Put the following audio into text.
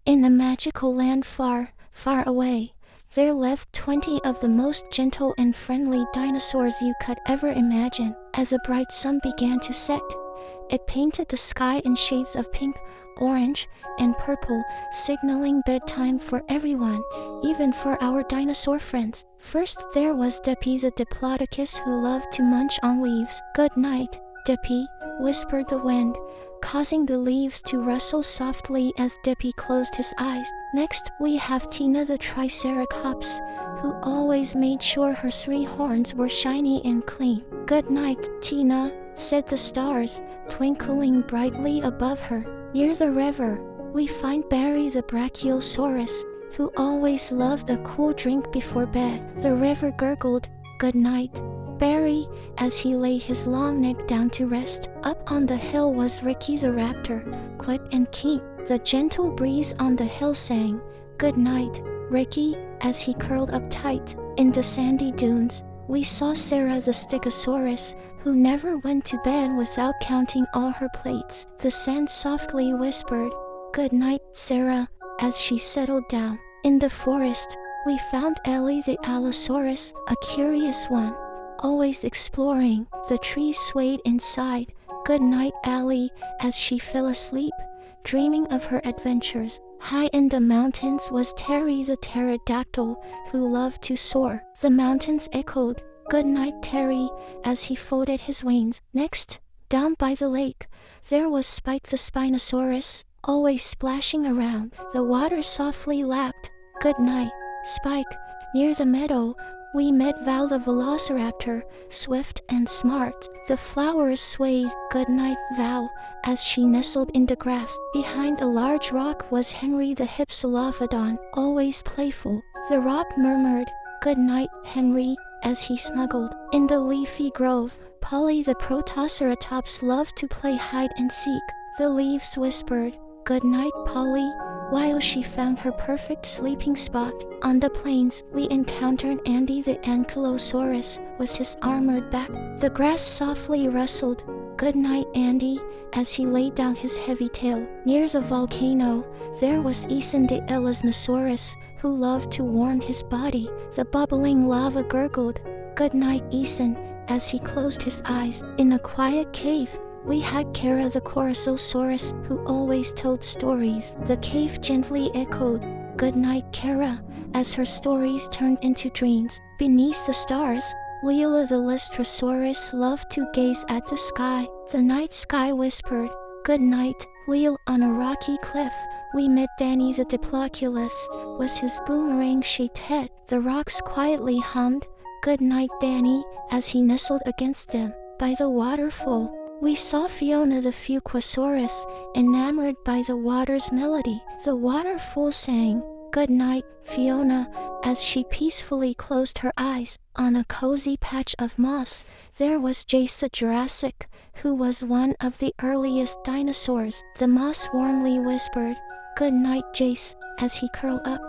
In a magical land far, far away, there lived 20 of the most gentle and friendly dinosaurs you could ever imagine. As a bright sun began to set, it painted the sky in shades of pink, orange, and purple, signaling bedtime for everyone, even for our dinosaur friends. First there was Deppy the diplodocus who loved to munch on leaves. "Good night, Deppy," whispered the wind, causing the leaves to rustle softly as Deppy closed his eyes. Next we have Tina the triceratops, who always made sure her 3 horns were shiny and clean. "Good night, Tina," said the stars, twinkling brightly above her. Near the river, we find Barry the brachiosaurus, who always loved a cool drink before bed. The river gurgled, "Good night, Barry," as he laid his long neck down to rest. Up on the hill was Ricky the raptor, quick and keen. The gentle breeze on the hill sang, "Good night, Ricky," as he curled up tight. In the sandy dunes, we saw Sarah the stegosaurus, who never went to bed without counting all her plates. The sand softly whispered, "Good night, Sarah," as she settled down. In the forest, we found Ellie the allosaurus, a curious one, always exploring. The trees swayed inside. "Good night, Ellie," as she fell asleep, dreaming of her adventures. High in the mountains was Terry the pterodactyl, who loved to soar. The mountains echoed, "Good night, Terry," as he folded his wings. Next, down by the lake, there was Spike the spinosaurus, always splashing around. The water softly lapped, "Good night, Spike." Near the meadow, we met Val the velociraptor, swift and smart. The flowers swayed, "Good night, Val," as she nestled in the grass. Behind a large rock was Henry the hypsilophodon, always playful. The rock murmured, "Good night, Henry," as he snuggled. In the leafy grove, Polly the protoceratops loved to play hide and seek. The leaves whispered, "Good night, Polly," while she found her perfect sleeping spot. On the plains, we encountered Andy the ankylosaurus with his armored back. The grass softly rustled, "Good night, Andy," as he laid down his heavy tail. Near the volcano, there was Ethan the elasmosaurus, who loved to warm his body. The bubbling lava gurgled, "Good night, Ethan," as he closed his eyes. In a quiet cave, we had Kara the corazosaurus, who always told stories. The cave gently echoed, "Good night, Kara," as her stories turned into dreams. Beneath the stars, Leela the lystrosaurus loved to gaze at the sky. The night sky whispered, "Good night, Leel." On a rocky cliff, we met Danny the diplodocus, with his boomerang-shaped head. The rocks quietly hummed, "Good night, Danny," as he nestled against them. By the waterfall, we saw Fiona the fuquosaurus, enamored by the water's melody. The waterfall sang, "Good night, Fiona," as she peacefully closed her eyes. On a cozy patch of moss, there was Jace the Jurassic, who was one of the earliest dinosaurs. The moss warmly whispered, "Good night, Jace," as he curled up.